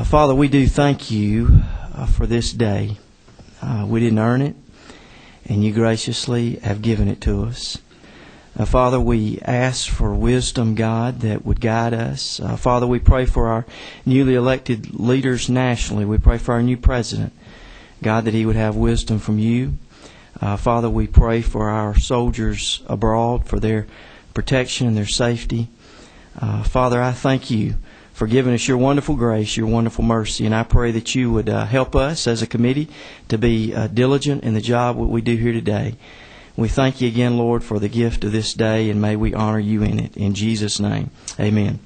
Father, we do thank you for this day. We didn't earn it, and you graciously have given it to us. Father, we ask for wisdom, God, that would guide us. Father, we pray for our newly elected leaders nationally. We pray for our new president, God, that he would have wisdom from you. Father, we pray for our soldiers abroad, for their protection and their safety. Father, I thank you for giving us your wonderful grace, your wonderful mercy, and I pray that you would help us as a committee to be diligent in the job that we do here today. We thank you again, Lord, for the gift of this day, and may we honor you in it. In Jesus' name, amen.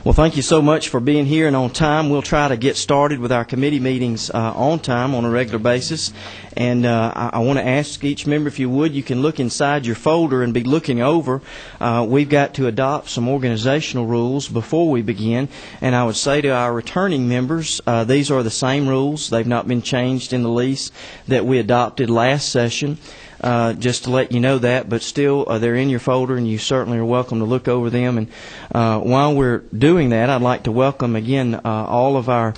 Well, thank you so much for being here and on time. We'll try to get started with our committee meetings on time on a regular basis. And I want to ask each member, if you would, you can look inside your folder and be looking over. We've got to adopt some organizational rules before we begin. And I would say to our returning members, these are the same rules. They've not been changed in the lease that we adopted last session. Just to let you know that, but still they're in your folder, and you certainly are welcome to look over them. And while we're doing that, I'd like to welcome again all of our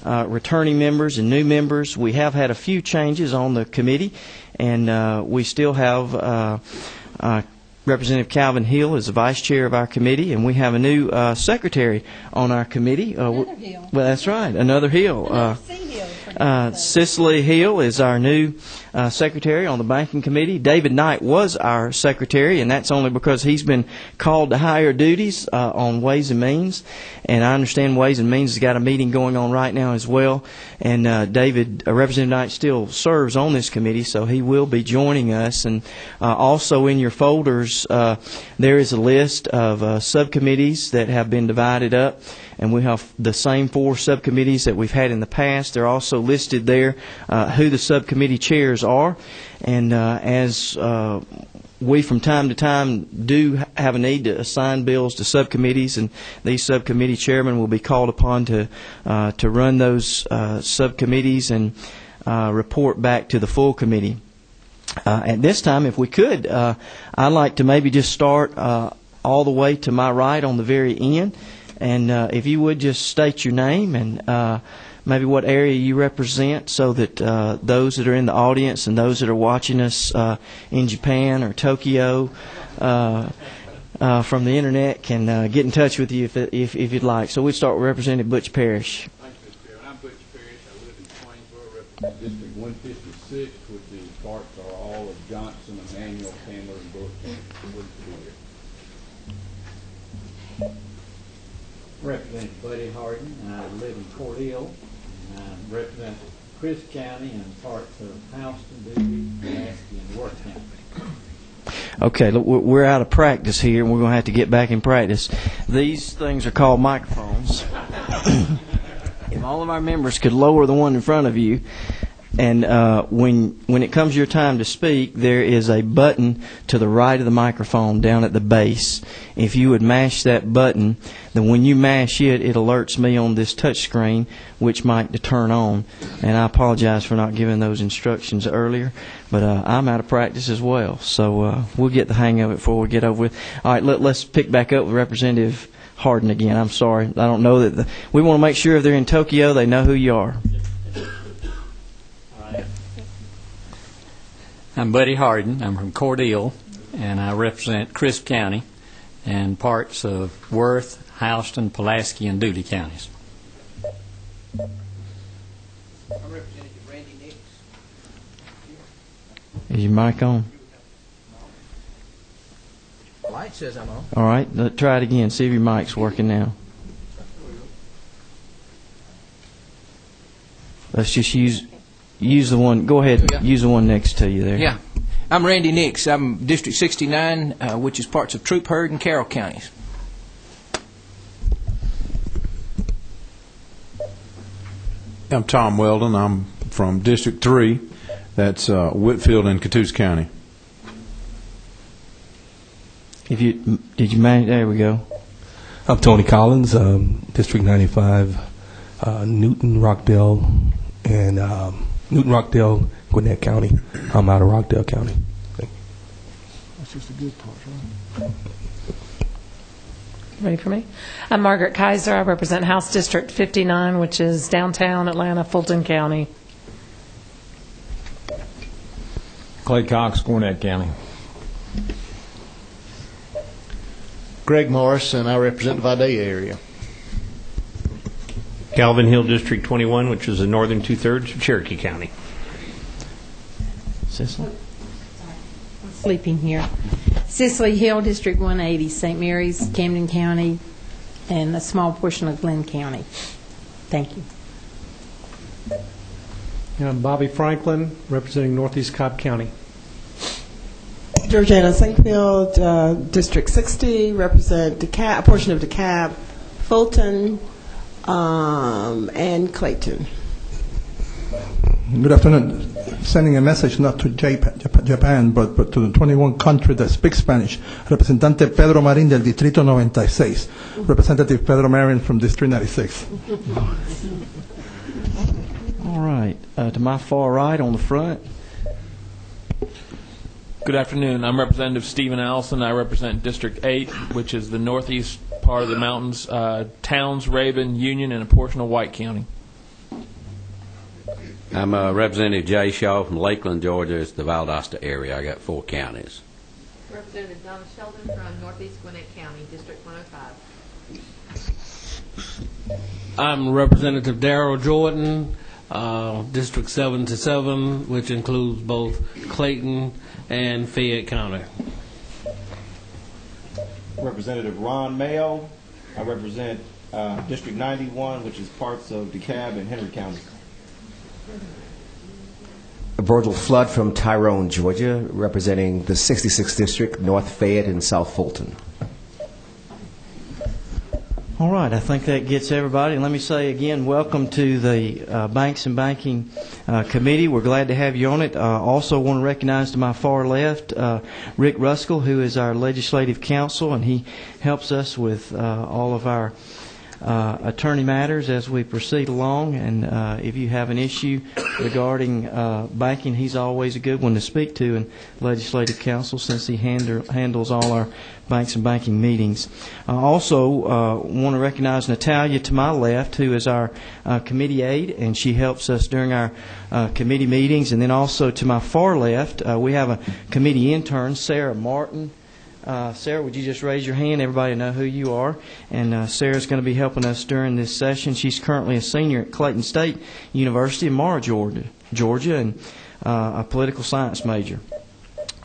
returning members and new members. We have had a few changes on the committee, and we still have Representative Calvin Hill is the vice chair of our committee, and we have a new secretary on our committee. Another Hill. Well, that's right, another Hill. Cicely Hill is our new secretary on the banking committee. David Knight was our secretary, and that's only because he's been called to higher duties on Ways and Means. And I understand Ways and Means has got a meeting going on right now as well. And Representative Knight still serves on this committee, so he will be joining us. And also in your folders, there is a list of subcommittees that have been divided up. And we have the same 4 subcommittees that we've had in the past. They're also listed there who the subcommittee chairs are. And as we from time to time do have a need to assign bills to subcommittees, and these subcommittee chairmen will be called upon to run those subcommittees and report back to the full committee. At this time, if we could, I'd like to maybe just start all the way to my right on the very end. And if you would just state your name and maybe what area you represent, so that those that are in the audience and those that are watching us in Japan or Tokyo from the internet can get in touch with you if you'd like. So we'd start with Representative Butch Parrish. Thank you, Mr. Chairman. I'm Butch Parrish. I live in Swainsboro, represent District 156, which is parts are all of Johnson, Emanuel, Candler, and Bullock County. Representative Buddy Harden, and I live in Cordele, and I represent Chris County and parts of Houston, Dewey, Pulaski, and Worth County. Okay, look, we're out of practice here, and we're going to have to get back in practice. These things are called microphones. If all of our members could lower the one in front of you, and when it comes your time to speak, there is a button to the right of the microphone down at the base. If you would mash that button, then when you mash it, it alerts me on this touch screen which mic to turn on. And I apologize for not giving those instructions earlier, but I'm out of practice as well. So we'll get the hang of it before we get over with. All right, let's pick back up with Representative Harden again. I'm sorry. I don't know that we want to make sure if they're in Tokyo, they know who you are. I'm Buddy Harden. I'm from Cordele, and I represent Crisp County and parts of Worth, Houston, Pulaski, and Dooley counties. I'm Representative Randy Nix. Is your mic on? Light says I'm on. All right, let's try it again. See if your mic's working now. Let's just use the one. Go ahead. Yeah. Use the one next to you there. Yeah. I'm Randy Nix. I'm District 69, which is parts of Troop, Heard, and Carroll counties. I'm Tom Weldon. I'm from District 3. That's Whitfield and Catoosa County. Did you manage? There we go. I'm Tony Collins, District 95, Newton, Rockdale, and Newton, Rockdale, Gwinnett County. I'm out of Rockdale County. Thank you. That's just the good part, right? Ready for me? I'm Margaret Kaiser. I represent House District 59, which is downtown Atlanta, Fulton County. Clay Cox, Gwinnett County. Greg Morris, and I represent the Vidalia area. Calvin Hill, District 21, which is the northern two-thirds of Cherokee County. Cicely? I'm sleeping here. Cicely Hill, District 180, St. Mary's, Camden County, and a small portion of Glenn County. Thank you. I'm Bobby Franklin, representing Northeast Cobb County. Georgiana Sinkfield, District 60, represent a portion of DeKalb, Fulton, and Clayton. Good afternoon. Sending a message not to Japan, but to the 21 countries that speak Spanish. Representante Pedro Marín del Distrito 96. Representative Pedro Marín from District 96. All right. To my far right on the front. Good afternoon. I'm Representative Stephen Allison. I represent District 8, which is the northeast part of the mountains, Towns, Raven, Union, and a portion of White County. I'm Representative Jay Shaw from Lakeland, Georgia. It's the Valdosta area. I got 4 counties. Representative Donna Sheldon from Northeast Gwinnett County, District 105. I'm Representative Darrell Jordan, District 77, which includes both Clayton and Fayette County. Representative Ron Mayo. I represent District 91, which is parts of DeKalb and Henry County. Virgil Flood from Tyrone, Georgia, representing the 66th District, North Fayette and South Fulton. All right, I think that gets everybody. And let me say again, welcome to the Banks and Banking Committee. We're glad to have you on it. Also want to recognize to my far left Rick Ruskell, who is our legislative counsel, and he helps us with all of our attorney matters as we proceed along. And if you have an issue regarding banking, he's always a good one to speak to in legislative counsel, since he handles all our banks and banking meetings. I also want to recognize Natalia to my left, who is our committee aide, and she helps us during our committee meetings. And then also to my far left, we have a committee intern, Sarah Martin. Sarah, would you just raise your hand? Everybody know who you are. And Sarah's going to be helping us during this session. She's currently a senior at Clayton State University in Mara, Georgia, and a political science major.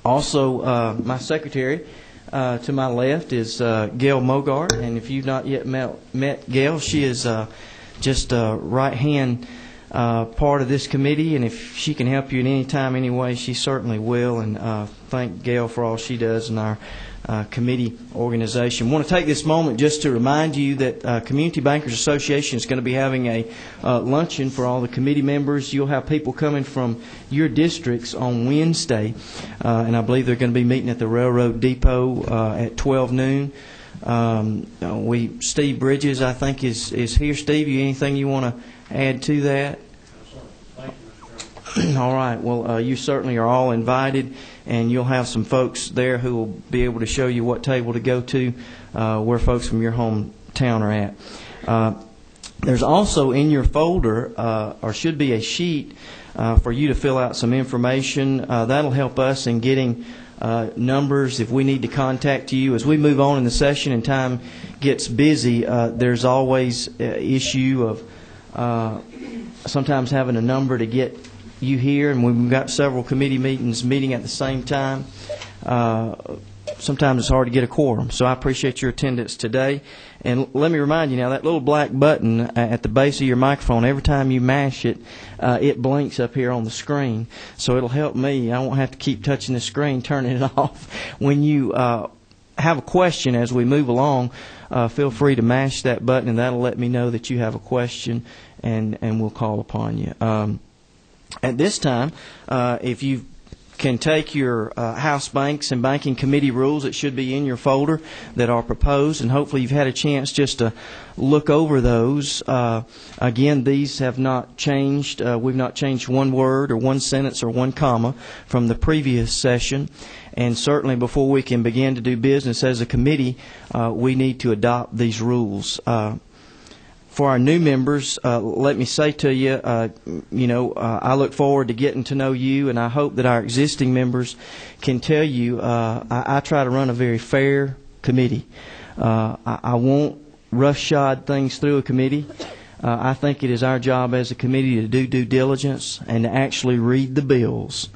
Also, my secretary to my left is Gail Mogart. And if you've not yet met Gail, she is just a right-hand part of this committee. And if she can help you in any time, any way, she certainly will. And thank Gail for all she does in our committee organization. I want to take this moment just to remind you that Community Bankers Association is going to be having a luncheon for all the committee members. You'll have people coming from your districts on Wednesday, and I believe they're going to be meeting at the Railroad Depot at 12 noon. Steve Bridges, I think, is here. Steve, anything you want to add to that? All right. Well, you certainly are all invited, and you'll have some folks there who will be able to show you what table to go to, where folks from your hometown are at. There's also in your folder, or should be a sheet for you to fill out some information. That'll help us in getting numbers if we need to contact you. As we move on in the session and time gets busy, there's always an issue of sometimes having a number to get you here, and we've got several committee meeting at the same time. Sometimes it's hard to get a quorum, so I appreciate your attendance today. And let me remind you now, that little black button at the base of your microphone, every time you mash it, it blinks up here on the screen. So it'll help me. I won't have to keep touching the screen, turning it off. When you have a question as we move along, feel free to mash that button, and that'll let me know that you have a question, and we'll call upon you. At this time, if you can take your House Banks and Banking Committee rules that should be in your folder that are proposed, and hopefully you've had a chance just to look over those. Again, these have not changed. We've not changed one word or one sentence or one comma from the previous session. And certainly before we can begin to do business as a committee, we need to adopt these rules. For our new members, let me say to you, I look forward to getting to know you, and I hope that our existing members can tell you I try to run a very fair committee. I won't roughshod things through a committee. I think it is our job as a committee to do due diligence and to actually read the bills.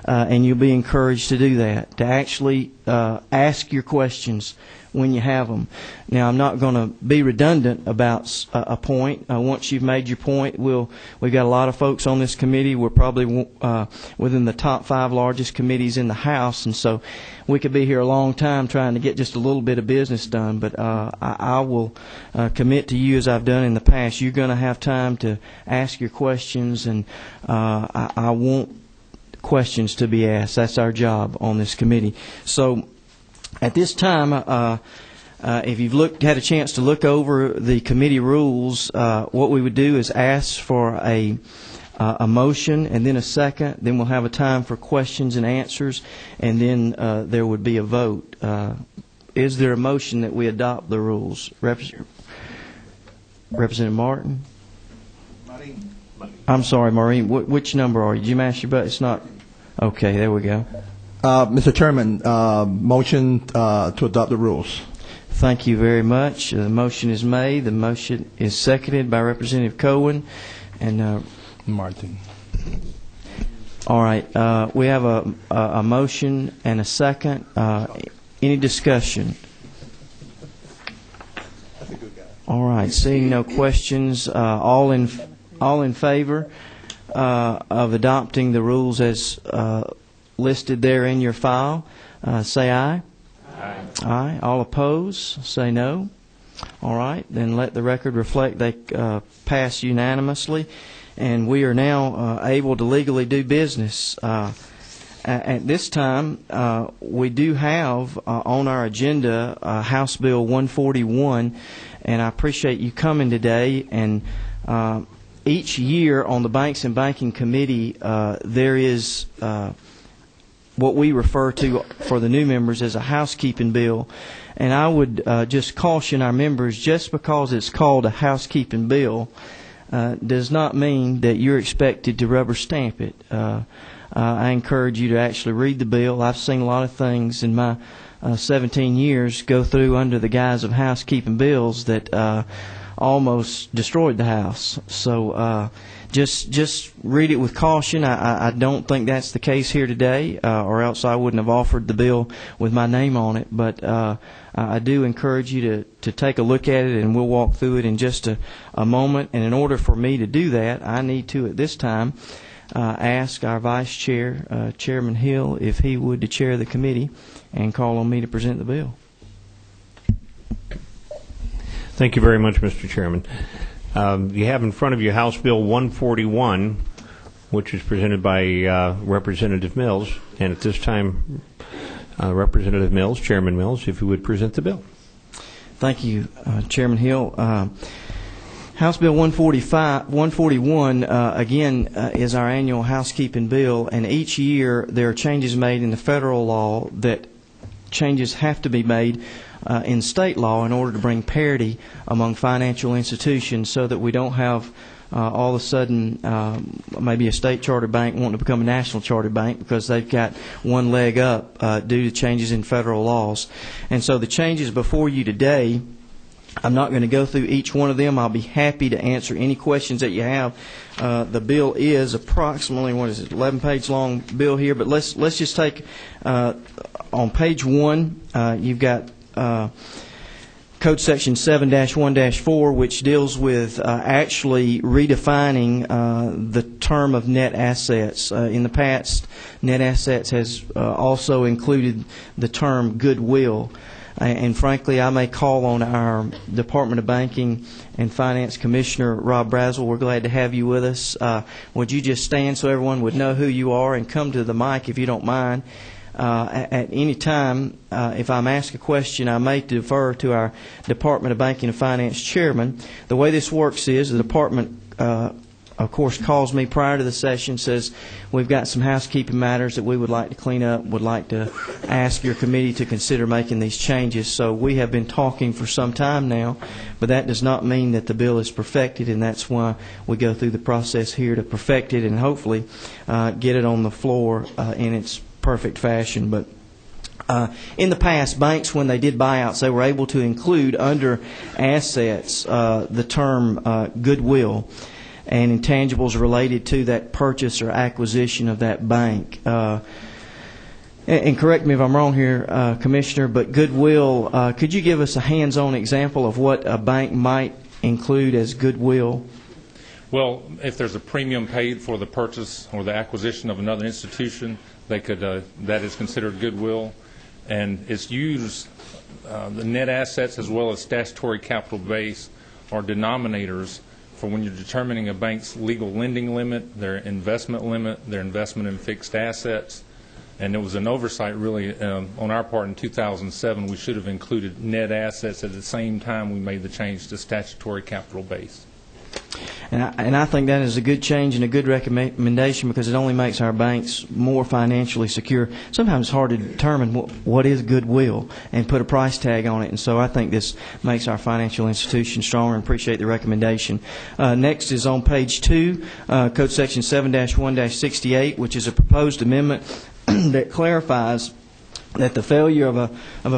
And you'll be encouraged to do that, to actually ask your questions when you have them. Now, I'm not going to be redundant about a point. Once you've made your point, we've got a lot of folks on this committee. We're probably within the top 5 largest committees in the House, and so we could be here a long time trying to get just a little bit of business done. But I will commit to you, as I've done in the past, you're going to have time to ask your questions, and I want questions to be asked. That's our job on this committee. So at this time, if you've had a chance to look over the committee rules, what we would do is ask for a motion and then a second. Then we'll have a time for questions and answers, and then there would be a vote. Is there a motion that we adopt the rules? Representative Martin? I'm sorry, Maureen. Which number are you? Did you mash your button? It's not. Okay, there we go. Mr. Chairman, motion to adopt the rules. Thank you very much. The motion is made. The motion is seconded by Representative Cohen and Martin. All right. We have a motion and a second. Any discussion? All right. Seeing no questions, all in favor of adopting the rules as listed there in your file, say aye. Aye. Aye. All opposed, say no. All right. Then let the record reflect they pass unanimously, and we are now able to legally do business. At this time, we do have on our agenda House Bill 141, and I appreciate you coming today. And each year on the Banks and Banking Committee, there is what we refer to for the new members as a housekeeping bill. And I would just caution our members, just because it's called a housekeeping bill does not mean that you're expected to rubber stamp it. I encourage you to actually read the bill. I've seen a lot of things in my 17 years go through under the guise of housekeeping bills that almost destroyed the House. So just read it with caution. I don't think that's the case here today, or else I wouldn't have offered the bill with my name on it. But I do encourage you to take a look at it, and we'll walk through it in just a moment. And in order for me to do that, I need to, at this time, ask our Vice Chair, Chairman Hill, if he would to chair the committee and call on me to present the bill. Thank you very much, Mr. Chairman. You have in front of you House Bill 141, which is presented by Representative Mills. And at this time, Representative Mills, Chairman Mills, if you would present the bill. Thank you, Chairman Hill. House Bill 141, again, is our annual housekeeping bill, and each year there are changes made in the federal law that changes have to be made in state law in order to bring parity among financial institutions, so that we don't have all of a sudden maybe a state charter bank wanting to become a national charter bank because they've got one leg up due to changes in federal laws. And so the changes before you today, I'm not going to go through each one of them. I'll be happy to answer any questions that you have. The bill is approximately, 11-page long bill here, but let's just take on page 1, you've got Code Section 7-1-4, which deals with actually redefining the term of net assets. In the past, net assets has also included the term goodwill. And frankly, I may call on our Department of Banking and Finance Commissioner, Rob Brazel. We're glad to have you with us. Would you just stand so everyone would know who you are and come to the mic if you don't mind? At any time, if I'm asked a question, I may defer to our Department of Banking and Finance Chairman. The way this works is the Department of course, calls me prior to the session, says we've got some housekeeping matters that we would like to clean up, would like to ask your committee to consider making these changes. So we have been talking for some time now, but that does not mean that the bill is perfected, and that's why we go through the process here to perfect it and hopefully get it on the floor in its perfect fashion. But in the past, banks, when they did buyouts, they were able to include under assets the term goodwill and intangibles related to that purchase or acquisition of that bank. And correct me if I'm wrong here, Commissioner, but goodwill, could you give us a hands-on example of what a bank might include as goodwill? Well, if there's a premium paid for the purchase or the acquisition of another institution, they could that is considered goodwill. And it's used, the net assets as well as statutory capital base are denominators for when you're determining a bank's legal lending limit, their investment limit, their investment in fixed assets. And it was an oversight really on our part in 2007. We should have included net assets at the same time we made the change to statutory capital base. And I think that is a good change and a good recommendation because it only makes our banks more financially secure. Sometimes it's hard to determine what is goodwill and put a price tag on it. And so I think this makes our financial institution stronger and appreciate the recommendation. Next is on page 2, Code Section 7-1-68, which is a proposed amendment that clarifies that the failure of a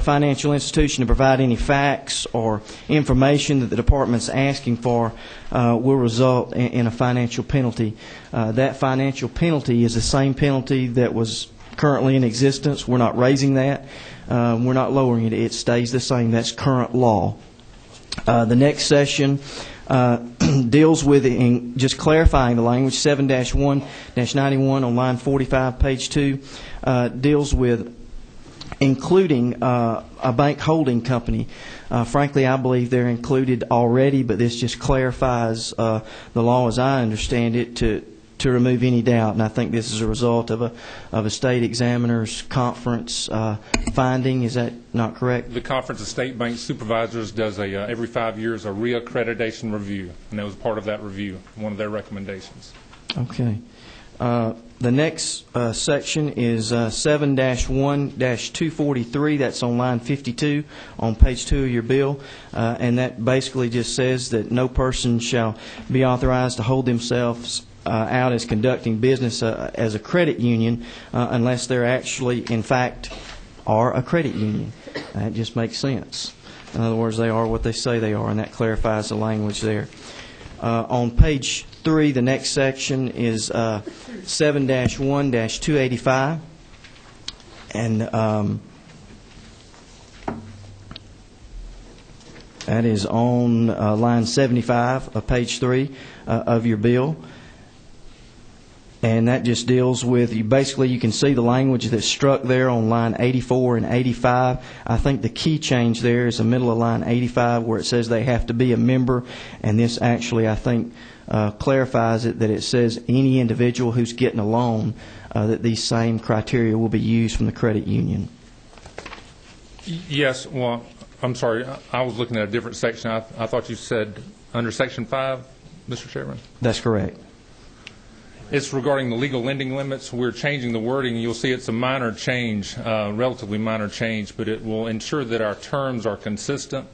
financial institution to provide any facts or information that the department's asking for will result in a financial penalty. That financial penalty is the same penalty that was currently in existence. We're not raising that. We're not lowering it. It stays the same. That's current law. The next section deals with just clarifying the language. 7-1-91 on line 45, page 2, deals with including a bank holding company. Frankly, I believe they're included already, but this just clarifies the law as I understand it to remove any doubt. And I think this is a result of a state examiner's conference finding. Is that not correct? The Conference of State Bank Supervisors does every 5 years a reaccreditation review, and that was part of that review, one of their recommendations. Okay. The next section is 7-1-243. That's on line 52 on page 2 of your bill. And that basically just says that no person shall be authorized to hold themselves out as conducting business as a credit union unless they're actually, in fact, are a credit union. That just makes sense. In other words, they are what they say they are, and that clarifies the language there. On page 3, the next section is 7-1-285, and that is on line 75 of page 3 of your bill. And that just deals with, you can see the language that's struck there on line 84 and 85. I think the key change there is the middle of line 85 where it says they have to be a member. And this actually, I think, clarifies it that it says any individual who's getting a loan, that these same criteria will be used from the credit union. Yes, well, I'm sorry. I was looking at a different section. I thought you said under Section 5, Mr. Chairman? That's correct. It's regarding the legal lending limits. We're changing the wording. You'll see it's a minor change, relatively minor change, but it will ensure that our terms are consistent.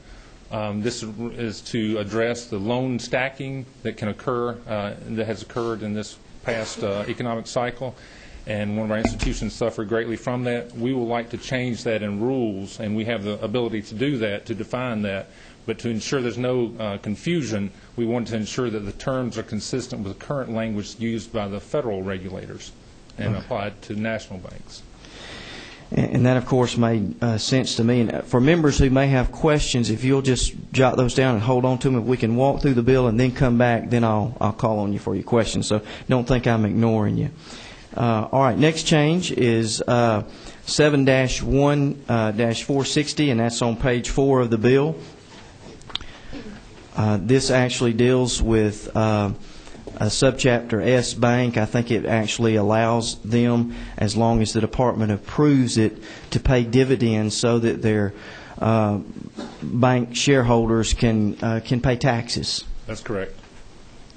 This is to address the loan stacking that can occur, that has occurred in this past economic cycle, and one of our institutions suffered greatly from that. We would like to change that in rules, and we have the ability to do that, to define that. But to ensure there's no confusion, we want to ensure that the terms are consistent with the current language used by the federal regulators and applied to national banks. And that, of course, made sense to me. And for members who may have questions, if you'll just jot those down and hold on to them, if we can walk through the bill and then come back, then I'll call on you for your questions. So don't think I'm ignoring you. All right, next change is 7-1-460, and that's on page 4 of the bill. This actually deals with a subchapter S bank. I think it actually allows them, as long as the department approves it, to pay dividends so that their bank shareholders can pay taxes. That's correct.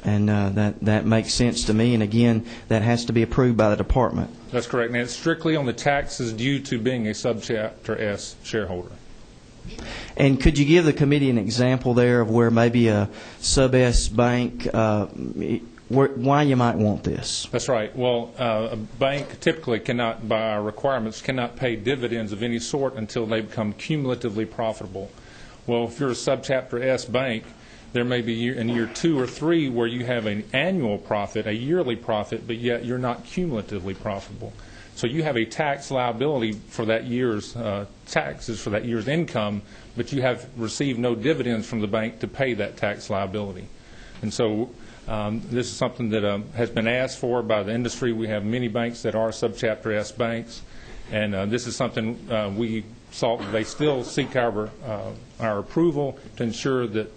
And that makes sense to me. And again, that has to be approved by the department. That's correct. And it's strictly on the taxes due to being a subchapter S shareholder. And could you give the committee an example there of where maybe a sub-S bank, why you might want this? That's right. Well, a bank typically cannot, by our requirements, cannot pay dividends of any sort until they become cumulatively profitable. Well, if you're a subchapter S bank, there may be in year 2 or 3 where you have an annual profit, a yearly profit, but yet you're not cumulatively profitable. So you have a tax liability for that year's taxes, for that year's income, but you have received no dividends from the bank to pay that tax liability. And so this is something that has been asked for by the industry. We have many banks that are subchapter S banks, and this is something we sought. They still seek our approval to ensure that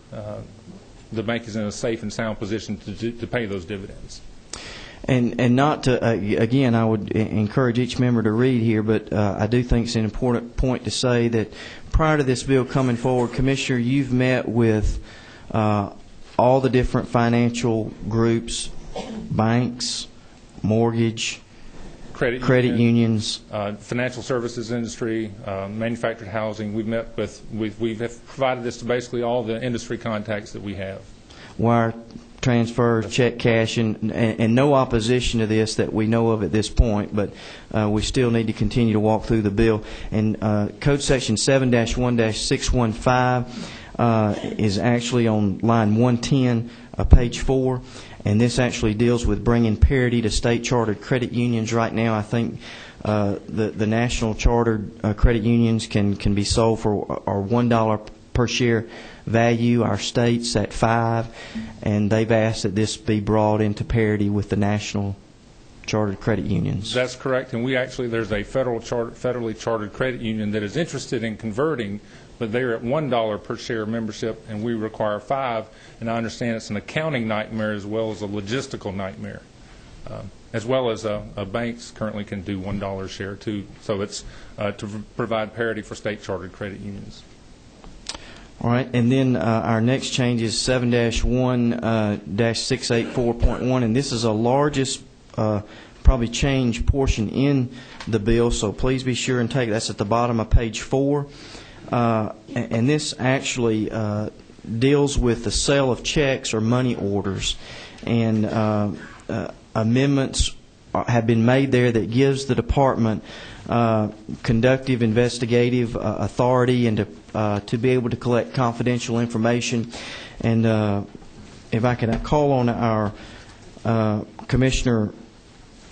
the bank is in a safe and sound position to pay those dividends. And not to, again, I would encourage each member to read here, but I do think it's an important point to say that prior to this bill coming forward, Commissioner, you've met with all the different financial groups, banks, mortgage, credit unions, financial services industry, manufactured housing. We've met with, we've provided this to basically all the industry contacts that we have. Wire transfer, check cash, and no opposition to this that we know of at this point, but we still need to continue to walk through the bill. And Code Section 7-1-615 is actually on line 110 of page 4, and this actually deals with bringing parity to state chartered credit unions. Right now, I think the national chartered credit unions can be sold for our $1 per share value. Our state's at $5, and they've asked that this be brought into parity with the national chartered credit unions. That's correct, and there's a federally chartered credit union that is interested in converting, but they're at $1 per share membership, and we require $5. And I understand it's an accounting nightmare as well as a logistical nightmare, as well as banks currently can do $1 share too. So it's to provide parity for state chartered credit unions. All right, and then our next change is 7-1-684.1, and this is the largest probably change portion in the bill, so please be sure and take it. That's at the bottom of page 4. And this actually deals with the sale of checks or money orders, and amendments have been made there that gives the department conductive investigative authority and to be able to collect confidential information. And if I could call on our commissioner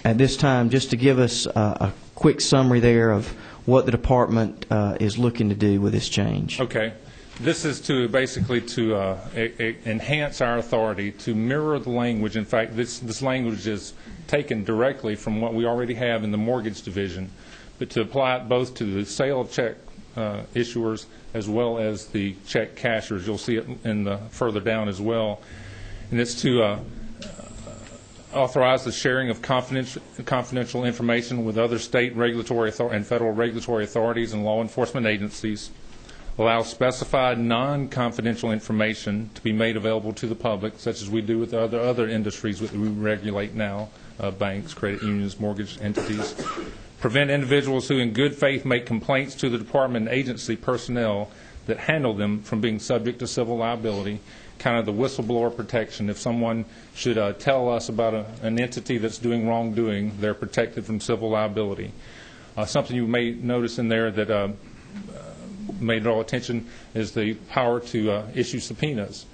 at this time just to give us a quick summary there of what the department is looking to do with this change. Okay. This is to basically to enhance our authority to mirror the language. In fact, this language is taken directly from what we already have in the mortgage division, but to apply it both to the sale of check issuers as well as the check cashers. You'll see it in the further down as well. And it's to authorize the sharing of confidential information with other state regulatory and federal regulatory authorities and law enforcement agencies, allow specified non-confidential information to be made available to the public, such as we do with other industries that we regulate now, banks, credit unions, mortgage entities, prevent individuals who in good faith make complaints to the department and agency personnel that handle them from being subject to civil liability, kind of the whistleblower protection. If someone should tell us about an entity that's doing wrongdoing, they're protected from civil liability. Something you may notice in there that may draw attention is the power to issue subpoenas.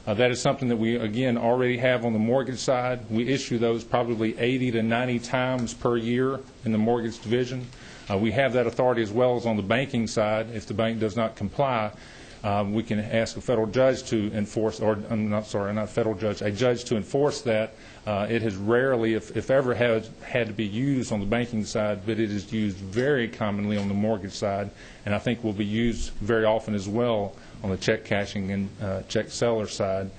That is something that we, again, already have on the mortgage side. We issue those probably 80 to 90 times per year in the mortgage division. We have that authority as well as on the banking side. If the bank does not comply, we can ask a federal judge to enforce, or I'm not sorry, not a federal judge, a judge to enforce that. It has rarely, if ever, had to be used on the banking side, but it is used very commonly on the mortgage side, and I think will be used very often as well on the check cashing and check seller side.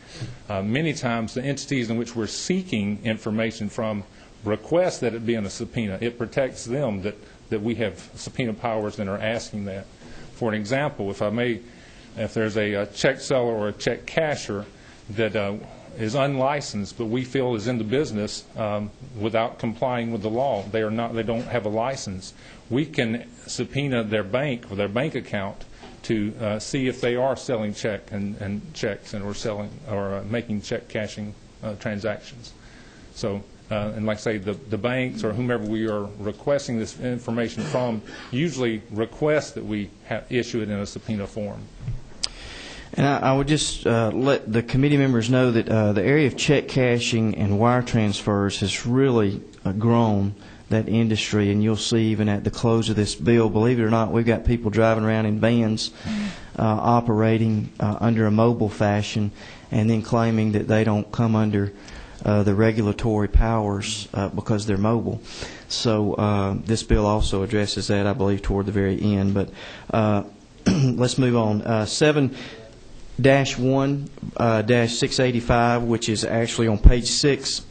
Many times the entities in which we're seeking information from request that it be in a subpoena. It protects them that we have subpoena powers and are asking that. For an example, if there's a check seller or a check casher that is unlicensed, but we feel is in the business without complying with the law, they don't have a license, we can subpoena their bank or their bank account to see if they are selling checks or making check cashing transactions. So, and like I say, the banks or whomever we are requesting this information from usually request that we issue it in a subpoena form. And I would just let the committee members know that the area of check cashing and wire transfers has really grown, that industry, and you'll see even at the close of this bill, believe it or not, we've got people driving around in vans operating under a mobile fashion and then claiming that they don't come under the regulatory powers because they're mobile. So this bill also addresses that, I believe, toward the very end. But let's move on. 7-1-685, which is actually on page 6,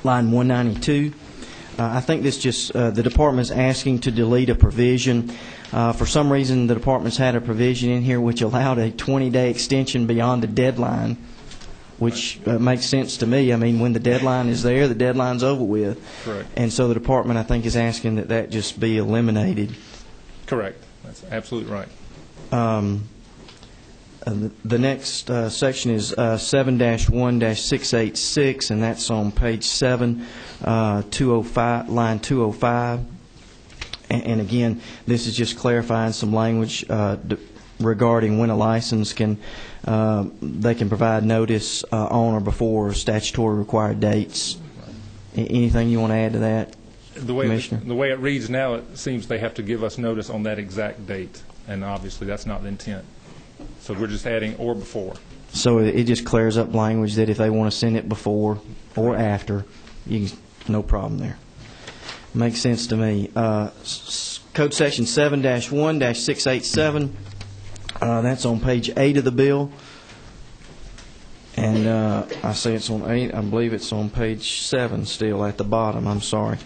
line 192. I think this just, the department's asking to delete a provision. For some reason, the department's had a provision in here which allowed a 20-day extension beyond the deadline, which makes sense to me. I mean, when the deadline is there, the deadline's over with. Correct. And so the department, I think, is asking that just be eliminated. Correct. That's absolutely right. The next section is 7-1-686, and that's on page 7, 205, line 205. And again, this is just clarifying some language regarding when a license they can provide notice on or before statutory required dates. Anything you want to add to that, Commissioner? The way it reads now, it seems they have to give us notice on that exact date, and obviously that's not the intent. So we're just adding or before. So it just clears up language that if they want to send it before or after, no problem there. Makes sense to me. Code section 7-1-687, that's on page 8 of the bill. And I say it's on 8. I believe it's on page 7 still at the bottom. I'm sorry.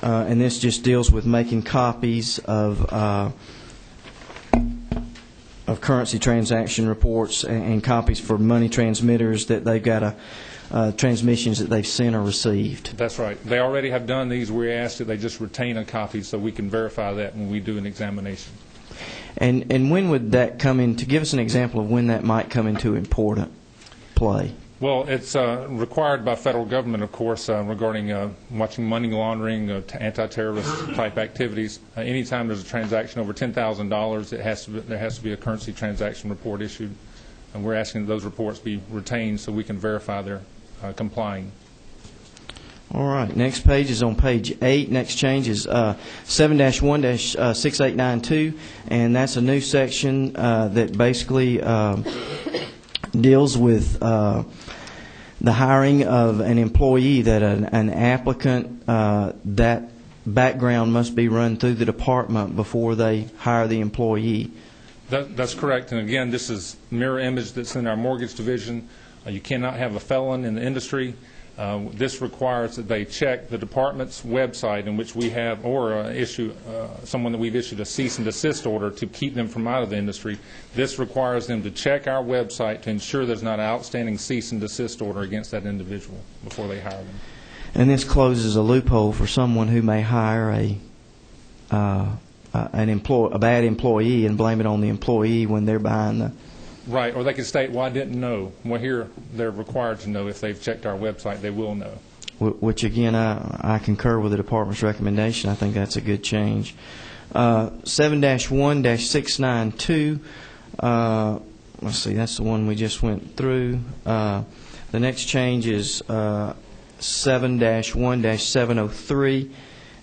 And this just deals with making copies of currency transaction reports and copies for money transmitters that they've got transmissions that they've sent or received. That's right. They already have done these. We asked that they just retain a copy so we can verify that when we do an examination. And when would that come in? To give us an example of when that might come into important play. Well, it's required by federal government, of course, regarding watching money laundering, anti-terrorist type activities. Anytime there's a transaction over $10,000, there has to be a currency transaction report issued, and we're asking that those reports be retained so we can verify they're complying. All right. Next page is on page 8. Next change is 7-1-6892, and that's a new section that basically deals with the hiring of an employee, that an applicant, that background must be run through the department before they hire the employee. That's correct. And again, this is mirror image that's in our mortgage division. You cannot have a felon in the industry. This requires that they check the department's website in which we have, or issue someone that we've issued a cease and desist order to keep them from out of the industry. This requires them to check our website to ensure there's not an outstanding cease and desist order against that individual before they hire them. And this closes a loophole for someone who may hire a bad employee and blame it on the employee when they're behind the. Right, or they can state, well, I didn't know. Well, here they're required to know. If they've checked our website, they will know. Which, again, I concur with the department's recommendation. I think that's a good change. 7-1-692, let's see, that's the one we just went through. The next change is 7-1-703,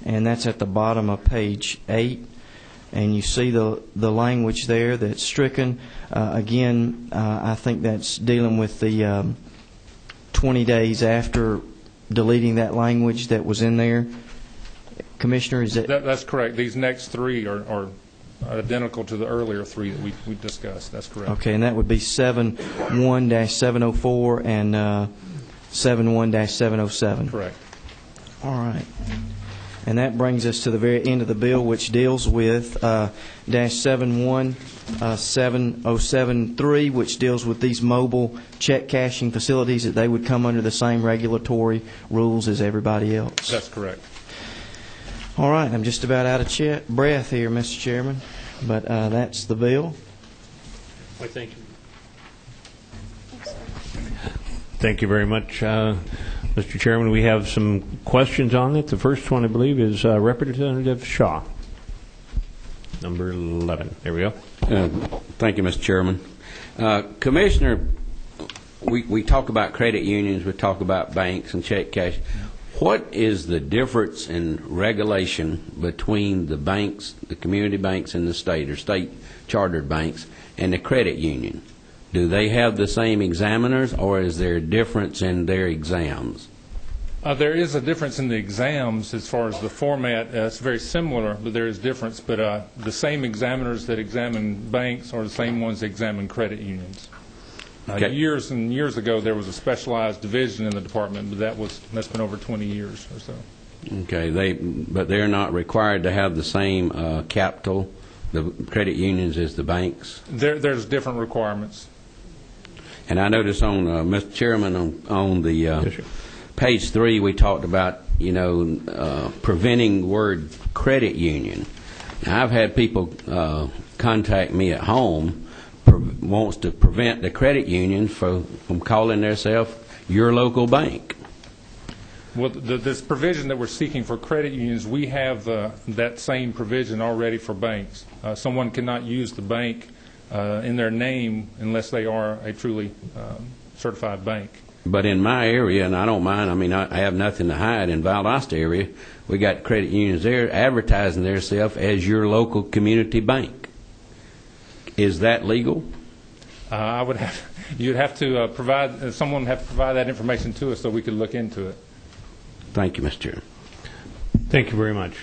and that's at the bottom of page 8. and you see the language there that's stricken. Again, I think that's dealing with the 20 days after deleting that language that was in there. Commissioner, is it? That's correct. These next three are identical to the earlier three that we discussed. That's correct. Okay, and that would be 71-704 and 71-707. Correct. All right. And that brings us to the very end of the bill, which deals with -71-7073, which deals with these mobile check cashing facilities, that they would come under the same regulatory rules as everybody else. That's correct. All right, I'm just about out of breath here, Mr. Chairman, but that's the bill. Well, thank you. Thank you very much, Mr. Chairman. We have some questions on it. The first one, I believe, is Representative Shaw, number 11. There we go. Thank you, Mr. Chairman. Commissioner, we talk about credit unions, we talk about banks and check cash. What is the difference in regulation between the banks, the community banks in the state, or state chartered banks, and the credit union? Do they have the same examiners, or is there a difference in their exams? There is a difference in the exams as far as the format. It's very similar, but there is difference. But the same examiners that examine banks are the same ones that examine credit unions. Okay. Years and years ago, there was a specialized division in the department, but that's been over 20 years or so. Okay, but they're not required to have the same capital, the credit unions, as the banks? There's different requirements. And I noticed on, Mr. Chairman, on the page 3, we talked about, preventing the word credit union. Now, I've had people contact me at home, wants to prevent the credit union from calling themselves your local bank. Well, this provision that we're seeking for credit unions, we have that same provision already for banks. Someone cannot use the bank in their name unless they are a truly certified bank. But in my area, and I don't mind, I have nothing to hide, in Valdosta area, we got credit unions there advertising themselves as your local community bank. Is that legal? You'd have to provide, someone would have to provide that information to us so we could look into it. Thank you, Mr. Chairman. Thank you very much.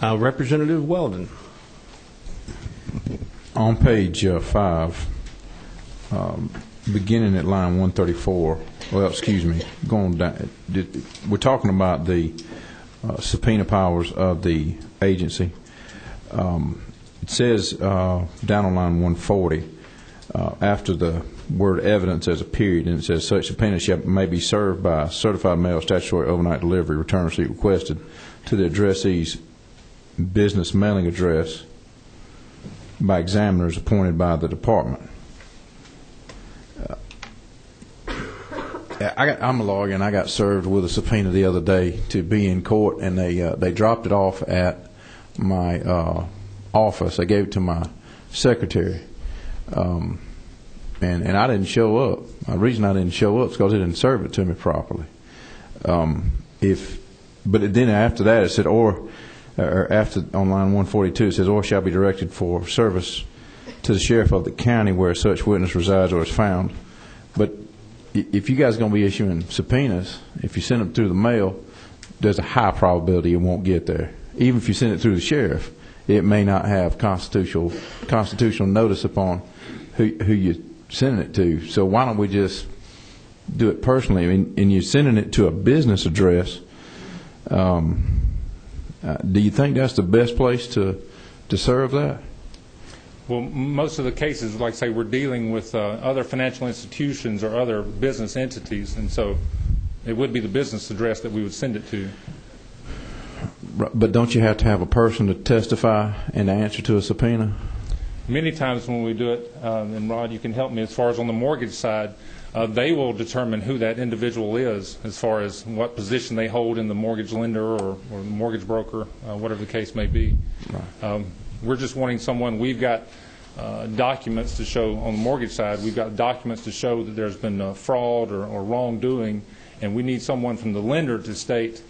Representative Weldon. On page 5, beginning at line 134, going down, we're talking about the subpoena powers of the agency. It says down on line 140, after the word evidence, there's a period, and it says such subpoena may be served by certified mail, statutory overnight delivery, return receipt requested to the addressee's business mailing address by examiners appointed by the department. I'm a lawyer, and I got served with a subpoena the other day to be in court, and they dropped it off at my office. I gave it to my secretary, and I didn't show up. The reason I didn't show up is because they didn't serve it to me properly. But then after that it said, or after on line 142 it says, or shall be directed for service to the sheriff of the county where such witness resides or is found. But if you guys are going to be issuing subpoenas, if you send them through the mail, there's a high probability it won't get there. Even if you send it through the sheriff, it may not have constitutional notice upon who you're sending it to. So why don't we just do it personally? And you're sending it to a business address. Do you think that's the best place to serve that? Well, most of the cases, like I say, we're dealing with other financial institutions or other business entities, and so it would be the business address that we would send it to. But don't you have to have a person to testify and answer to a subpoena? Many times when we do it, and Rod, you can help me, as far as on the mortgage side, they will determine who that individual is as far as what position they hold in the mortgage lender or the mortgage broker, whatever the case may be. Right. We're just wanting someone. We've got documents to show on the mortgage side. We've got documents to show that there's been fraud or wrongdoing, and we need someone from the lender to state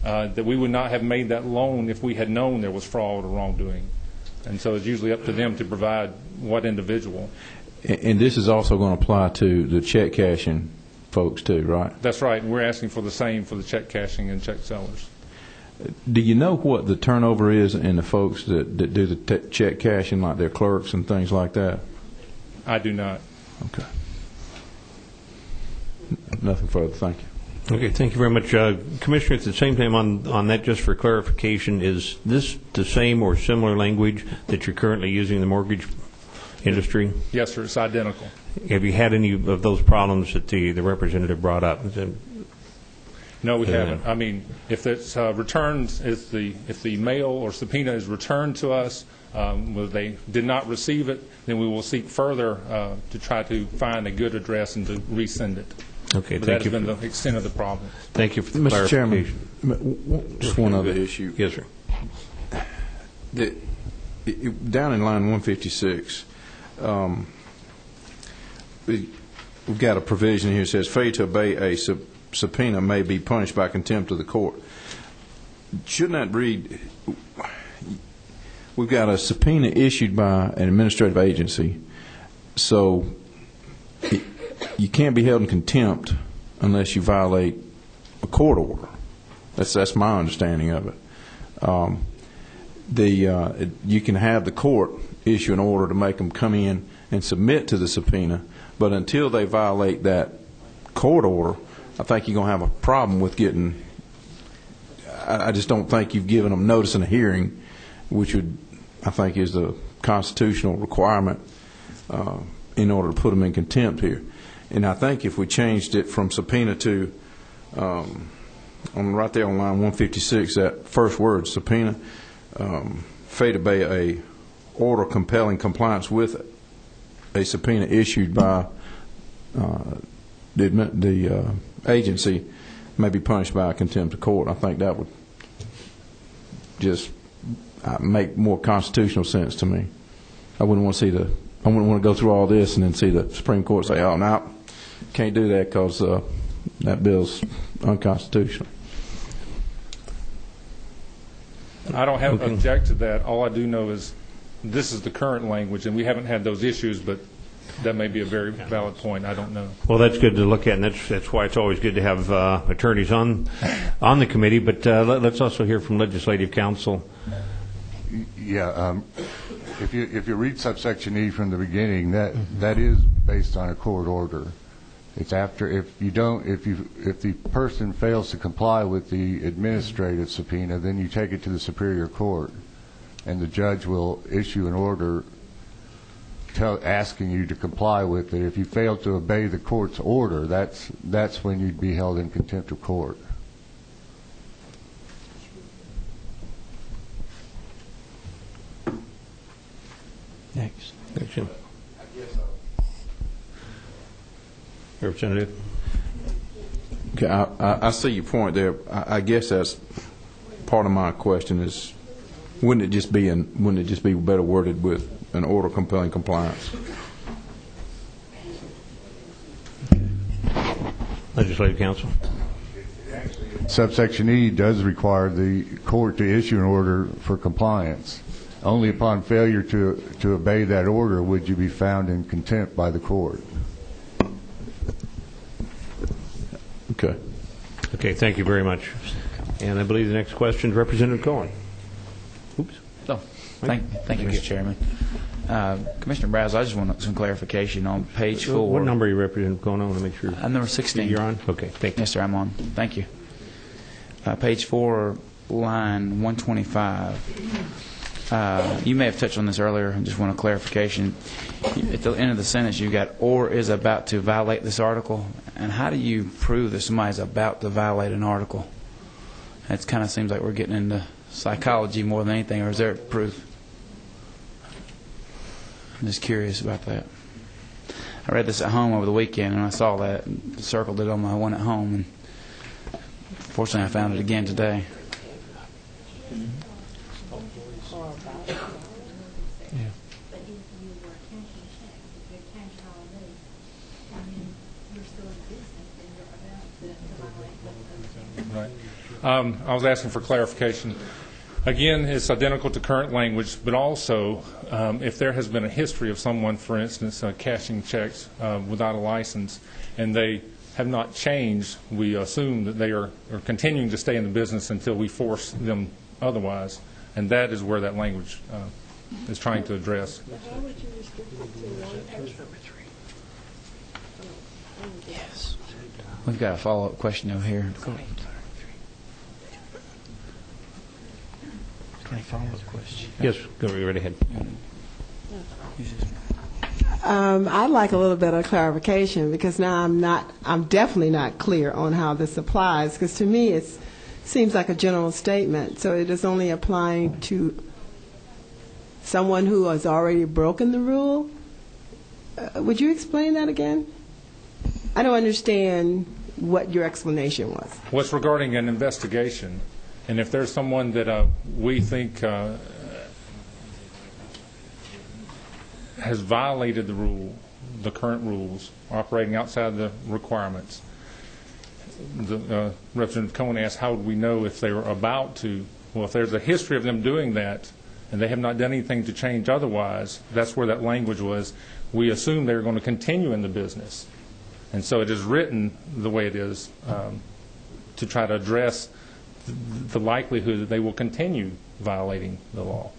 that we would not have made that loan if we had known there was fraud or wrongdoing. And so it's usually up to them to provide what individual. And this is also going to apply to the check cashing folks too, right? That's right. We're asking for the same for the check cashing and check sellers. Do you know what the turnover is in the folks that do the check cashing, like their clerks and things like that? I do not. Okay. Nothing further. Thank you. Okay, thank you very much. Commissioner, at the same time on that, just for clarification, is this the same or similar language that you're currently using in the mortgage industry? Yes, sir. It's identical. Have you had any of those problems that the representative brought up? No, we haven't. I mean, if it's returns, if the mail or subpoena is returned to us, where they did not receive it, then we will seek further to try to find a good address and to resend it. Okay, but thank you. That has been the extent of the problem. Thank you for the Mr. clarification. Chairman, just one other issue. Yes, sir. Down in line 156, we've got a provision here that says failure to obey a subpoena may be punished by contempt of the court. Shouldn't that read, we've got a subpoena issued by an administrative agency, so you can't be held in contempt unless you violate a court order. That's my understanding of it. You can have the court issue an order to make them come in and submit to the subpoena, but until they violate that court order, I think you're going to have a problem with getting. I just don't think you've given them notice in a hearing, which would, I think, is the constitutional requirement in order to put them in contempt here. And I think if we changed it from subpoena to, right there on line 156, that first word, subpoena, failure to obey a order compelling compliance with a subpoena issued by the agency may be punished by a contempt of court. I think that would just make more constitutional sense to me. I wouldn't want to go through all this and then see the Supreme Court say, "Oh, no, can't do that because that bill's unconstitutional." I don't have an object to that. All I do know is this is the current language, and we haven't had those issues, but that may be a very valid point. I don't know. Well, that's good to look at, and that's why it's always good to have attorneys on the committee. But let's also hear from Legislative Counsel. Yeah, if you read subsection E from the beginning, that is based on a court order. It's after if the person fails to comply with the administrative subpoena, then you take it to the Superior Court, and the judge will issue an order asking you to comply with it. If you fail to obey the court's order, that's when you'd be held in contempt of court. Next. Thanks, Jim. Representative. Okay, I see your point there. I guess that's part of my question is, wouldn't it just be better worded with an order compelling compliance? Legislative Counsel. Subsection E does require the court to issue an order for compliance. Only upon failure to obey that order would you be found in contempt by the court. Okay. Okay, thank you very much. And I believe the next question is Representative Cohen. Oops. Oh, thank you, Mr. Chairman. Commissioner Browse, I just want some clarification on page 4. What number are you, Representative Cohen? I want to make sure. I'm number 16. You're on? Okay, thank you. Yes, sir, I'm on. Thank you. Page 4, line 125. You may have touched on this earlier. I just want a clarification. At the end of the sentence, you got "or is about to violate this article." And how do you prove that somebody's about to violate an article? It kind of seems like we're getting into psychology more than anything, or is there proof? I'm just curious about that. I read this at home over the weekend, and I saw that and circled it on my one at home. And fortunately, I found it again today. Right. I was asking for clarification. Again, it's identical to current language, but also if there has been a history of someone, for instance, cashing checks without a license, and they have not changed, we assume that they are continuing to stay in the business until we force them otherwise, and that is where that language is trying to address. How would you restrict it to one person? Yes. We've got a follow-up question over here. Follow-up question. Yes, go right ahead. I'd like a little bit of clarification because now I'm definitely not clear on how this applies, because to me it seems like a general statement, so it is only applying to someone who has already broken the rule. Would you explain that again? I don't understand what your explanation was. Well, it's regarding an investigation, and if there's someone that we think has violated the rule, the current rules, operating outside the requirements, Representative Cohen asked, how would we know if they were about to? Well, if there's a history of them doing that and they have not done anything to change otherwise, that's where that language was. We assume they're going to continue in the business. And so it is written the way it is to try to address the likelihood that they will continue violating the law.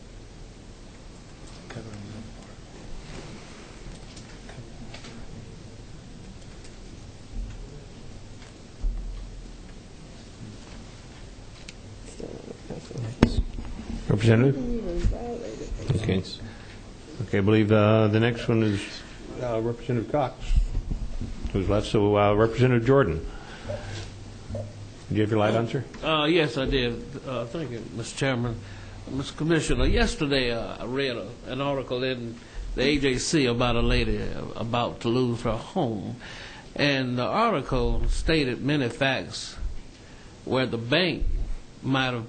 Representative? Okay. Okay, I believe the next one is Representative Cox. Who's left? So Representative Jordan. Did you have your light on, sir? Yes, I did. Thank you, Mr. Chairman. Mr. Commissioner, yesterday I read an article in the AJC about a lady about to lose her home. And the article stated many facts where the bank might have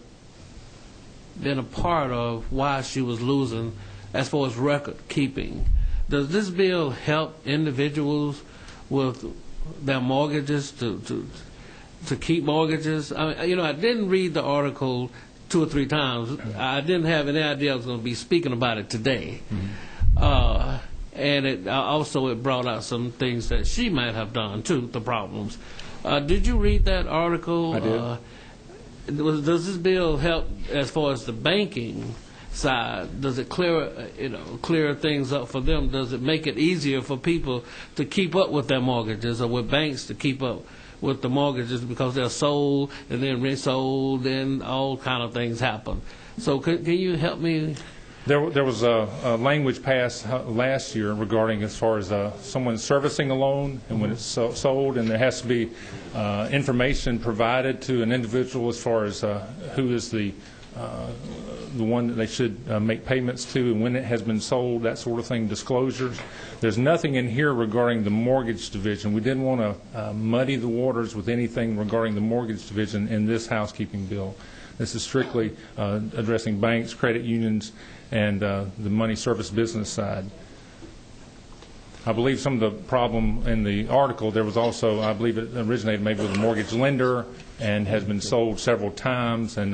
been a part of why she was losing as far as record keeping. Does this bill help individuals with their mortgages to keep mortgages? I mean, I didn't read the article 2 or 3 times. I didn't have any idea I was going to be speaking about it today. And it brought out some things that she might have done too, the problems. Did you read that article? I did. Does this bill help as far as the banking side? Does it clear things up for them? Does it make it easier for people to keep up with their mortgages, or with banks to keep up with the mortgages, because they're sold and then resold and all kind of things happen? So can you help me? There was a language passed last year regarding as far as someone servicing a loan, and when it's sold, and there has to be information provided to an individual as far as who is the one that they should make payments to, and when it has been sold, that sort of thing, disclosures. There's nothing in here regarding the mortgage division. We didn't want to muddy the waters with anything regarding the mortgage division in this housekeeping bill. This is strictly addressing banks, credit unions, and the money service business side. I believe some of the problem in the article, there was also, I believe it originated maybe with a mortgage lender and has been sold several times, and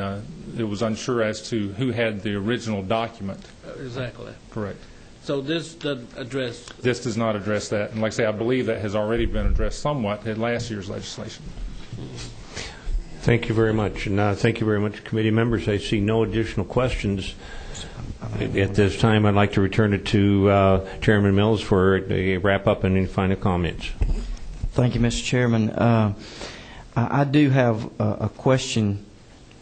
it was unsure as to who had the original document. Exactly. Correct. So this doesn't address... This does not address that. And like I say, I believe that has already been addressed somewhat in last year's legislation. Thank you very much. And thank you very much, committee members. I see no additional questions. At this time, I'd like to return it to Chairman Mills for a wrap-up and any final comments. Thank you, Mr. Chairman. I do have a question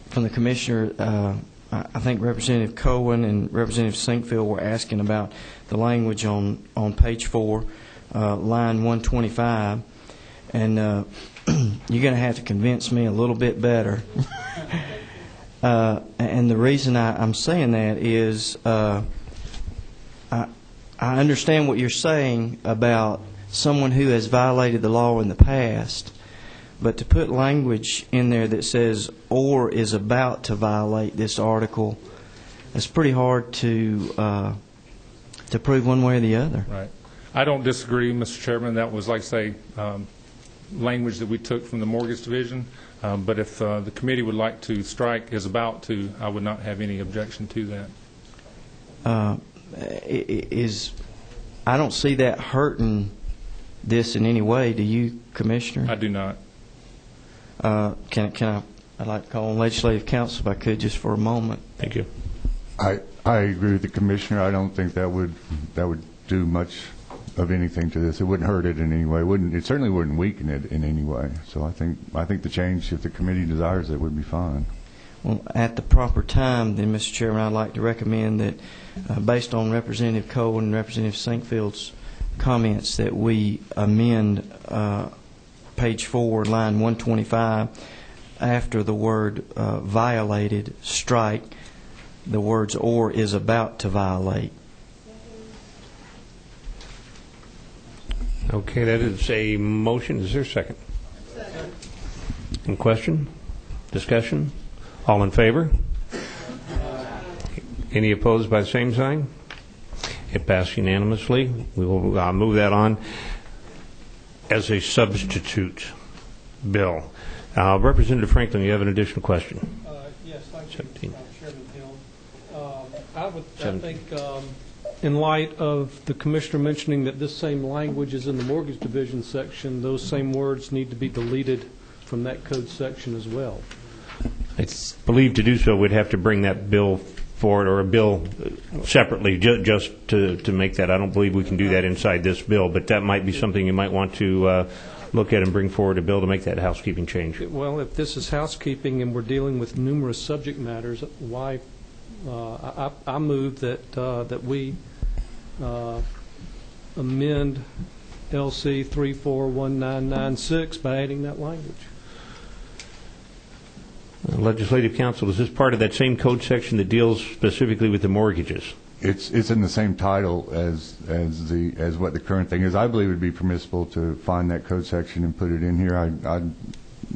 from the Commissioner. I think Representative Cohen and Representative Sinkfield were asking about the language on page 4, line 125. And you're going to have to convince me a little bit better. And the reason I'm saying that is I understand what you're saying about someone who has violated the law in the past, but to put language in there that says or is about to violate this article, it's pretty hard to prove one way or the other. Right. I don't disagree, Mr. Chairman. That was, like I say, language that we took from the mortgage division. But if the committee would like to strike is about to, I would not have any objection to that. I don't see that hurting this in any way. Do you, Commissioner? I do not. I'd like to call on Legislative Council if I could just for a moment. Thank you. I agree with the Commissioner. I don't think that would do much of anything to this. It wouldn't hurt it in any way. It certainly wouldn't weaken it in any way. So I think the change, if the committee desires it, would be fine. Well, at the proper time, then, Mr. Chairman, I'd like to recommend that, based on Representative Cole and Representative Sinkfield's comments, that we amend page 4, line 125, after the word violated, strike the words or is about to violate. Okay, that is a motion. Is there a second? Second. Any question? Discussion? All in favor? Any opposed by the same sign? It passed unanimously. We will move that on as a substitute bill. Representative Franklin, you have an additional question? Yes, thank you, Chairman Hill. I think, in light of the Commissioner mentioning that this same language is in the mortgage division section, those same words need to be deleted from that code section as well. It's believed to do so, we'd have to bring that bill forward, or a bill separately, just to make that. I don't believe we can do that inside this bill, but that might be something you might want to look at and bring forward a bill to make that housekeeping change. Well, if this is housekeeping and we're dealing with numerous subject matters, why? I move that we amend LC 341996 by adding that language. Legislative Council, is this part of that same code section that deals specifically with the mortgages? It's in the same title as what the current thing is. I believe it would be permissible to find that code section and put it in here.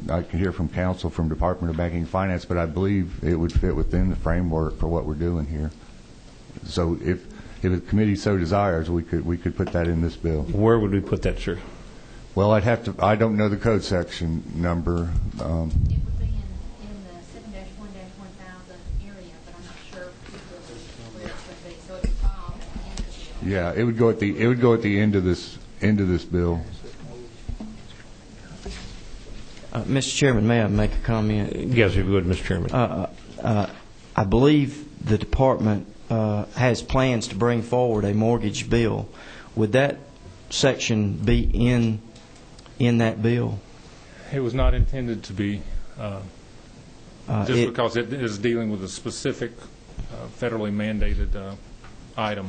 I can hear from counsel from Department of Banking and Finance, but I believe it would fit within the framework for what we're doing here. So if the committee so desires, we could put that in this bill. Where would we put that, sir? Well, I don't know the code section number. It would be in the 7-1-1000 area, but I'm not sure where it would be. So it would fall at the end of the bill. Yeah, it would go at the end of this bill. Mr. Chairman, may I make a comment? Yes, if you would, Mr. Chairman. I believe the department has plans to bring forward a mortgage bill. Would that section be in that bill? It was not intended to be, just because it is dealing with a specific federally mandated item.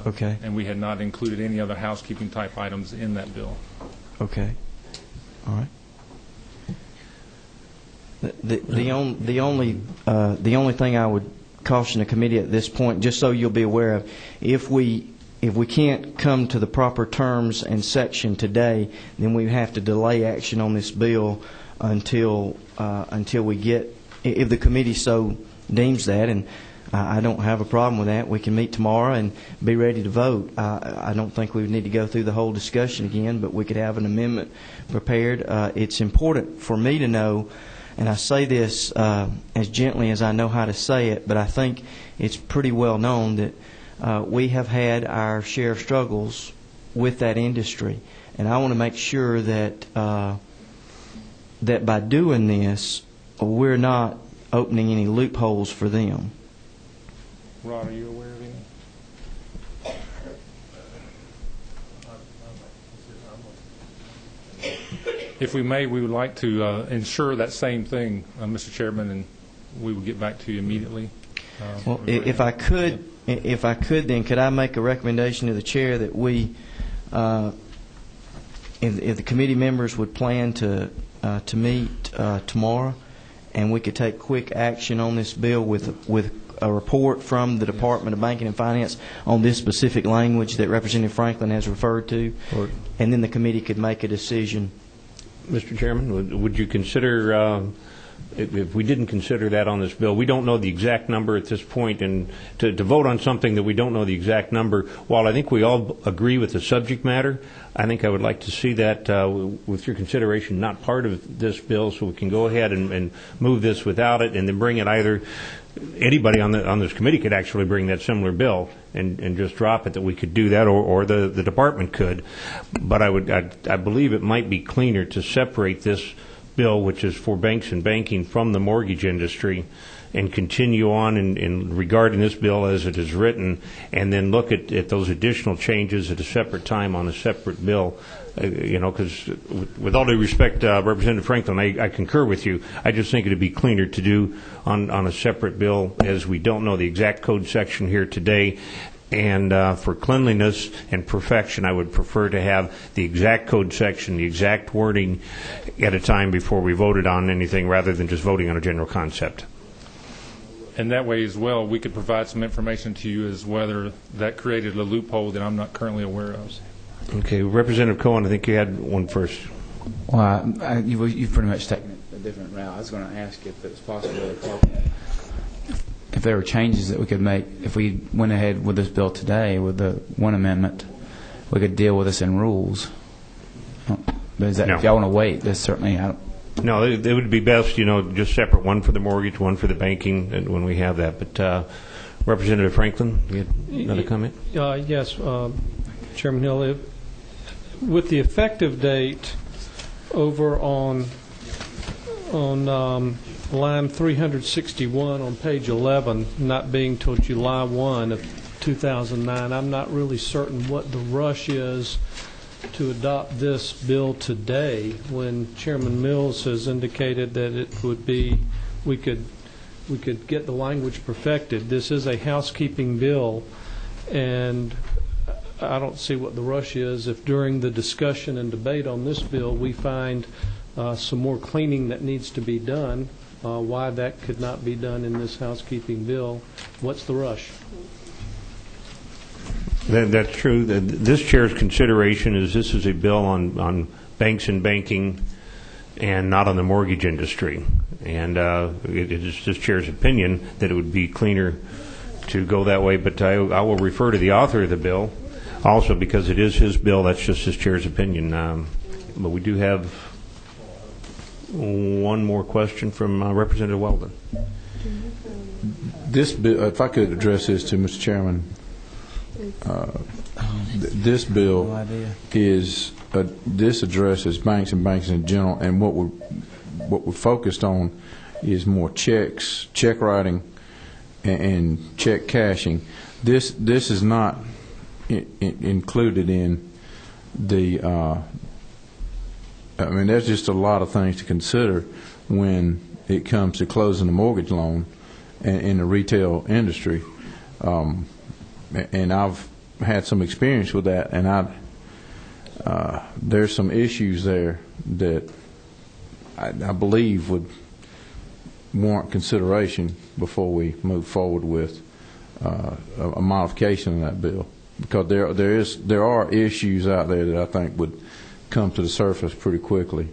Okay. And we had not included any other housekeeping type items in that bill. Okay. All right. The only thing I would caution the committee at this point, just so you'll be aware of, if we can't come to the proper terms and section today, then we have to delay action on this bill until we get, if the committee so deems that, and I don't have a problem with that. We can meet tomorrow and be ready to vote. I don't think we would need to go through the whole discussion again, but we could have an amendment prepared. It's important for me to know, and I say this as gently as I know how to say it, but I think it's pretty well known that we have had our share of struggles with that industry, and I want to make sure that that by doing this, we're not opening any loopholes for them. Rod, are you aware of any? If we may, we would like to ensure that same thing, Mr. Chairman, and we will get back to you immediately. Well, if I could, then could I make a recommendation to the chair that we, if the committee members would plan to meet tomorrow, and we could take quick action on this bill with a report from the Department of Banking and Finance on this specific language that Representative Franklin has referred to, and then the committee could make a decision. Mr. Chairman, would you consider if we didn't consider that on this bill. We don't know the exact number at this point, and to vote on something that we don't know the exact number, while I think we all agree with the subject matter, I think I would like to see that, with your consideration, not part of this bill, so we can go ahead and move this without it, and then bring it either. Anybody on this committee could actually bring that similar bill and just drop it, that we could do that, or the department could. But I believe it might be cleaner to separate this bill, which is for banks and banking, from the mortgage industry, and continue on in regarding this bill as it is written, and then look at those additional changes at a separate time on a separate bill. Because with all due respect, Representative Franklin, I concur with you. I just think it would be cleaner to do on a separate bill, as we don't know the exact code section here today. And for cleanliness and perfection, I would prefer to have the exact code section, the exact wording at a time before we voted on anything, rather than just voting on a general concept. And that way as well, we could provide some information to you as whether that created a loophole that I'm not currently aware of. Okay, Representative Cohen, I think you had one first. Well, you've pretty much taken a different route. I was going to ask if it was possible if there were changes that we could make. If we went ahead with this bill today with the one amendment, we could deal with this in rules. But is that, if y'all want to wait, that's certainly No, it would be best, just separate, one for the mortgage, one for the banking, and when we have that. But Representative Franklin, you had another comment? Yes, Chairman Hill. With the effective date over on line 361 on page 11, not being till July 1 of 2009, I'm not really certain what the rush is to adopt this bill today, when Chairman Mills has indicated that it would be, we could get the language perfected. This is a housekeeping bill, and I don't see what the rush is. If during the discussion and debate on this bill we find some more cleaning that needs to be done, why that could not be done in this housekeeping bill, what's the rush? That's true. This chair's consideration is this is a bill on banks and banking, and not on the mortgage industry. And it is this chair's opinion that it would be cleaner to go that way. But I will refer to the author of the bill also, because it is his bill. That's just his chair's opinion. But we do have one more question from Representative Weldon. This bill, if I could address this to Mr. Chairman, this bill is this addresses banks and banks in general, and what we're focused on is more checks, check writing, and check cashing. This is not included in the. I mean, there's just a lot of things to consider when it comes to closing a mortgage loan in the retail industry. And I've had some experience with that, and there's some issues there that I believe would warrant consideration before we move forward with a modification of that bill, because there are issues out there that I think would come to the surface pretty quickly.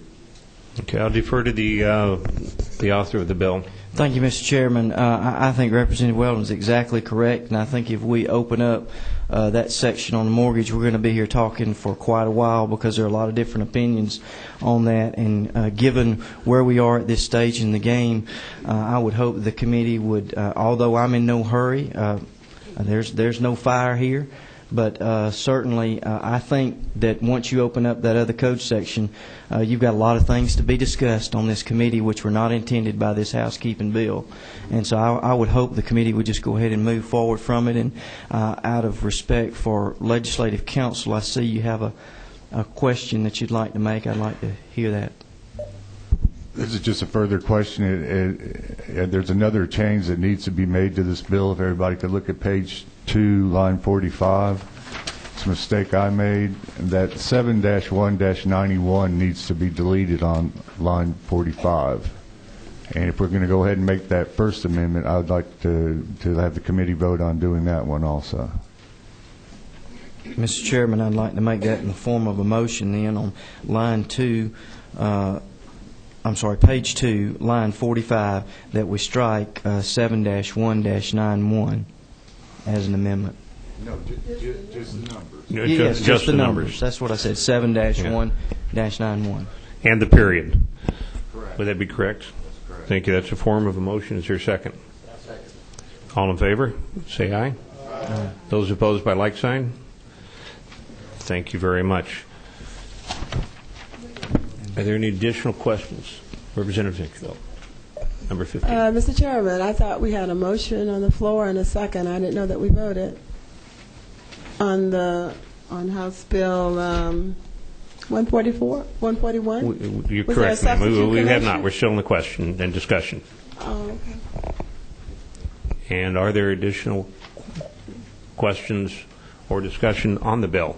Okay, I'll defer to the author of the bill. Thank you, Mr. Chairman. I think Representative Weldon is exactly correct, and I think if we open up that section on the mortgage, we're going to be here talking for quite a while, because there are a lot of different opinions on that. And given where we are at this stage in the game, I would hope the committee would, although I'm in no hurry, there's no fire here, but certainly I think that once you open up that other code section, you've got a lot of things to be discussed on this committee which were not intended by this housekeeping bill. And so I would hope the committee would just go ahead and move forward from it. And out of respect for legislative counsel, I see you have a question that you'd like to make. I'd like to hear that. This is just a further question. There's another change that needs to be made to this bill. If everybody could look at page 2, line 45. It's a mistake I made. That 7-1-91 needs to be deleted on line 45. And if we're going to go ahead and make that first amendment, I would like to have the committee vote on doing that one also. Mr. Chairman, I'd like to make that in the form of a motion then on line 2. page 2, line 45, that we strike 7-1-91 as an amendment. No, just numbers. Yes, just the numbers. That's what I said, 7-1-91. And the period. Correct. Would that be correct? That's correct. Thank you. That's a form of a motion. Is there a second? Second. All in favor, say aye. Aye. Those opposed by like sign? Thank you very much. Are there any additional questions? Representative Hickville, number 15. Mr. Chairman, I thought we had a motion on the floor and a second. I didn't know that we voted on House Bill 144, 141. You're Was there a correct, ma'am. substitute We have motion? not. We're still in the question and discussion. Oh, okay. And are there additional questions or discussion on the bill?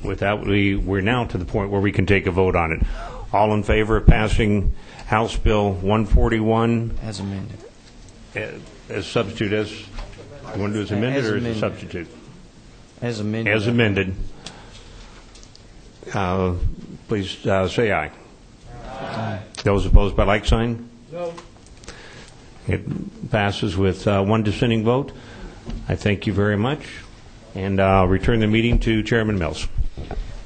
With that, we're now to the point where we can take a vote on it. All in favor of passing House Bill 141 as amended? As substitute, as you want to do as amended or as a substitute? As amended. As amended. Please say aye. Aye. Those opposed by like sign? No. It passes with one dissenting vote. I thank you very much, and I'll return the meeting to Chairman Mills.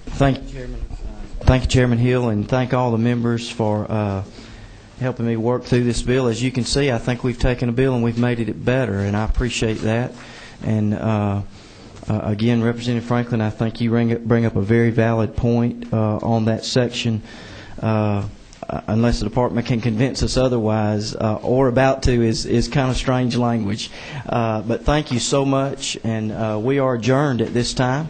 Thank you, Chairman Hill, and thank all the members for helping me work through this bill. As you can see, I think we've taken a bill and we've made it better, and I appreciate that. And again, Representative Franklin, I think you bring up a very valid point on that section. Unless the department can convince us otherwise, or about to, is kind of strange language. But thank you so much, and we are adjourned at this time.